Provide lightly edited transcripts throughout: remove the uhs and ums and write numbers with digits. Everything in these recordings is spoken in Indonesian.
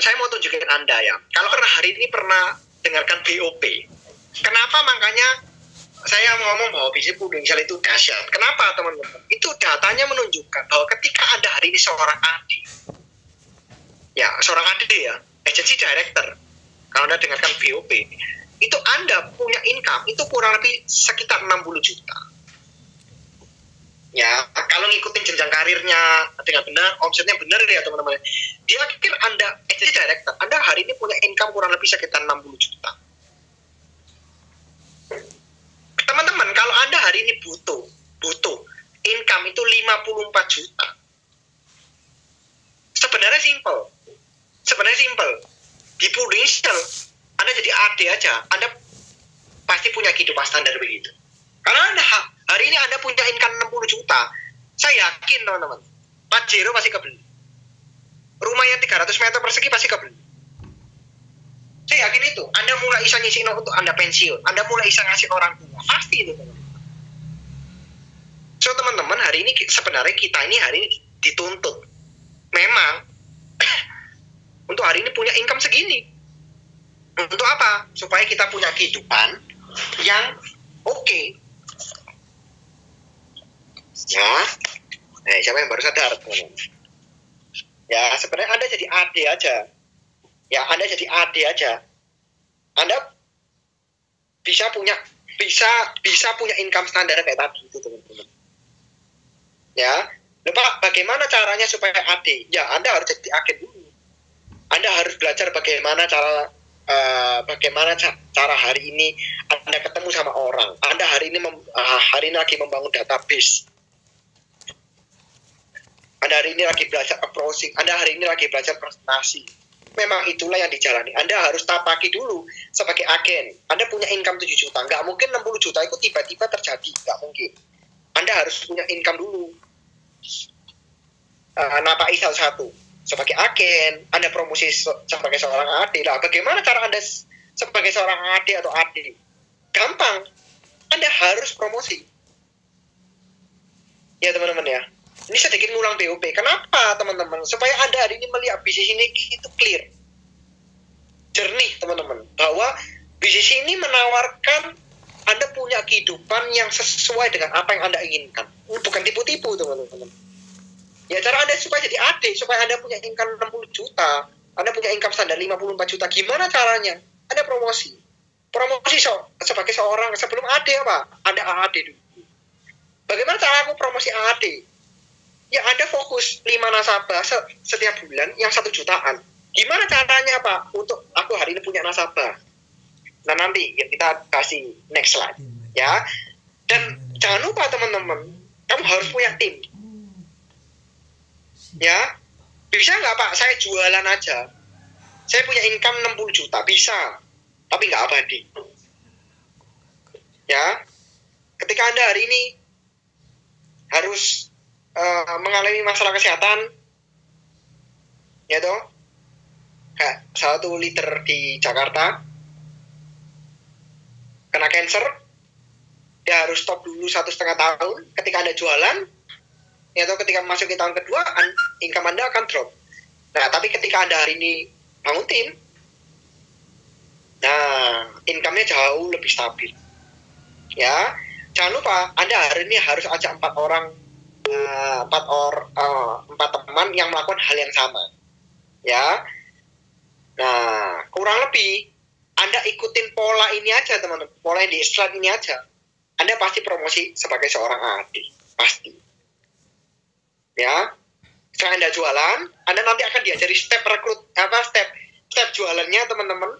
saya mau tunjukin Anda ya. Kalau pernah hari ini pernah dengarkan BOP. Kenapa makanya saya ngomong bahwa bisnis prudensial itu dahsyat. Kenapa teman-teman? Itu datanya menunjukkan bahwa ketika Anda hari ini seorang AD, ya seorang AD ya, agency director, kalau Anda dengarkan BOP, itu Anda punya income itu kurang lebih sekitar 60 juta. Ya, kalau ngikutin jenjang karirnya dengan benar, omsetnya benar ya teman-teman. Dia pikir Anda agency director, Anda hari ini punya income kurang lebih sekitar 60 juta. Teman-teman, kalau Anda hari ini butuh income itu 54 juta. Sebenarnya simple. Di prudensial, Anda jadi AD aja, Anda pasti punya kehidupan standar begitu. Karena Anda hari ini Anda punya income 60 juta, saya yakin teman-teman, Pajero pasti kebeli. Rumahnya 300 meter persegi pasti kebeli. Saya yakin itu. Anda mulai bisa nyisihin untuk Anda pensiun, Anda mulai bisa ngasih orang tua, pasti itu teman-teman. So teman-teman, hari ini sebenarnya kita ini hari ini dituntut memang untuk hari ini punya income segini. Untuk apa? Supaya kita punya kehidupan yang oke. Ya, siapa yang baru sadar teman-teman? Ya, sebenarnya Anda jadi AD aja. Ya, Anda jadi AD aja. Anda bisa punya income standar kayak tadi itu teman-teman. Ya, Pak, bagaimana caranya supaya AD? Ya, Anda harus jadi agen dulu. Anda harus belajar bagaimana cara hari ini Anda ketemu sama orang. Anda hari ini lagi membangun database. Anda hari ini lagi belajar approaching. Anda hari ini lagi belajar presentasi. Memang itulah yang dijalani. Anda harus tapaki dulu sebagai agen. Anda punya income 7 juta. Nggak mungkin 60 juta itu tiba-tiba terjadi. Nggak mungkin. Anda harus punya income dulu. Napaki satu-satu. Sebagai agen, Anda promosi sebagai seorang AD. Lah, bagaimana cara Anda sebagai seorang AD atau AD? Gampang. Anda harus promosi. Ya teman-teman ya. Ini sedikit ngulang BOP. Kenapa teman-teman? Supaya Anda hari ini melihat bisnis ini itu clear. Jernih teman-teman. Bahwa bisnis ini menawarkan Anda punya kehidupan yang sesuai dengan apa yang Anda inginkan. Ini bukan tipu-tipu teman-teman. Ya cara Anda supaya jadi AD, supaya Anda punya income 60 juta, Anda punya income standar 54 juta. Gimana caranya? Anda promosi. Sebagai seorang sebelum AD apa? Anda AD dulu. Bagaimana cara aku promosi AD? Ya Anda fokus 5 nasabah setiap bulan yang 1 jutaan. Gimana caranya Pak untuk aku hari ini punya nasabah? Nah nanti ya kita kasih next slide ya. Dan jangan lupa teman-teman, kamu harus punya tim. Ya, bisa nggak Pak? Saya jualan aja. Saya punya income 60 juta, bisa. Tapi nggak abadi. Ya, ketika Anda hari ini harus mengalami masalah kesehatan, ya toh, kayak salah satu leader di Jakarta kena cancer, dia harus stop dulu 1,5 tahun. Ketika Anda jualan, ya toh, ketika masuk ke tahun kedua, income Anda akan drop. Nah, tapi ketika Anda hari ini bangun tim, nah, income-nya jauh lebih stabil. Ya, jangan lupa Anda hari ini harus ajak 4 teman yang melakukan hal yang sama. Ya, nah kurang lebih Anda ikutin pola ini aja teman-teman, pola yang di slide ini aja. Anda pasti promosi sebagai seorang AD, pasti. Ya, setelah Anda jualan, Anda nanti akan diajari step jualannya teman-teman.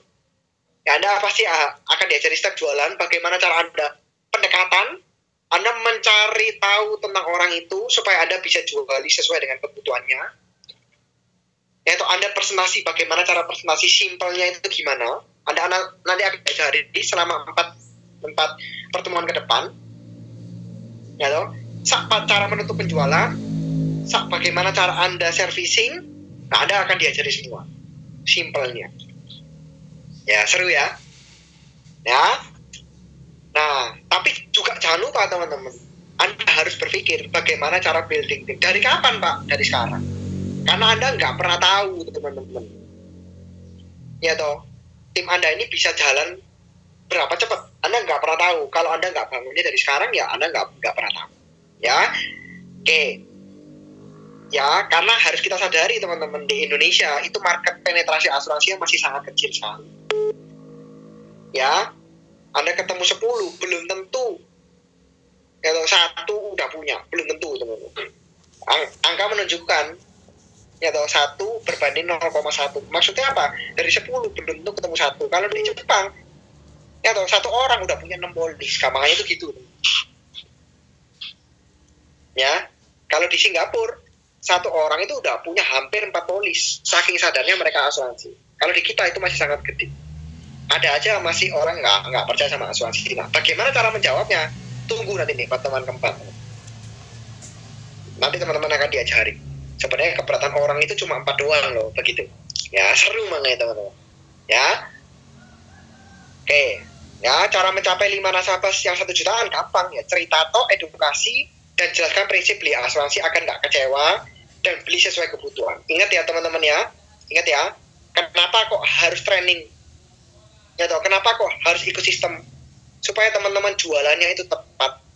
Ya, Anda pasti akan diajari step jualan, bagaimana cara Anda pendekatan, Anda mencari tahu tentang orang itu supaya Anda bisa juali sesuai dengan kebutuhannya. Yaitu Anda presentasi, bagaimana cara presentasi simpelnya itu gimana. Anda nanti akan diajari selama 4 pertemuan ke depan. Ya toh, cara menutup penjualan, bagaimana cara Anda servicing, nah Anda akan diajari semua simpelnya. Ya, seru ya. Ya. Nah, tapi juga jangan lupa teman-teman, Anda harus berpikir bagaimana cara building tim. Dari kapan Pak? Dari sekarang. Karena Anda nggak pernah tahu teman-teman. ya toh, tim Anda ini bisa jalan berapa cepat? Anda nggak pernah tahu. Kalau Anda nggak bangunnya dari sekarang, ya Anda nggak pernah tahu. Ya, oke. Ya, karena harus kita sadari teman-teman, di Indonesia itu market penetrasi asuransi yang masih sangat kecil sekali. Ya, Anda ketemu 10, belum tentu kalau satu udah punya, belum tentu teman-teman. Angka menunjukkan ya toh 1 berbanding 0,1. Maksudnya apa? Dari 10 belum tentu ketemu 1. Kalau di Jepang ya toh 1 orang udah punya 6 polis. Makanya itu gitu. Ya, kalau di Singapura 1 orang itu udah punya hampir 4 polis. Saking sadarnya mereka asuransi. Kalau di kita itu masih sangat gede. Ada aja masih orang nggak percaya sama asuransi. Nah, bagaimana cara menjawabnya? Tunggu nanti nih pertemuan keempat. Nanti teman-teman akan diajari. Sebenarnya keberatan orang itu cuma 4 doang loh, begitu. Ya, seru banget teman-teman. Ya. Oke. Ya, cara mencapai 5 nasabah yang 1 jutaan gampang ya. Cerita toh, edukasi, dan jelaskan prinsip beli asuransi agar nggak kecewa dan beli sesuai kebutuhan. Ingat ya teman-teman ya. Ingat ya. Kenapa kok harus training? Ya toh, kenapa kok harus ikut sistem? Supaya teman-teman jualannya itu tepat.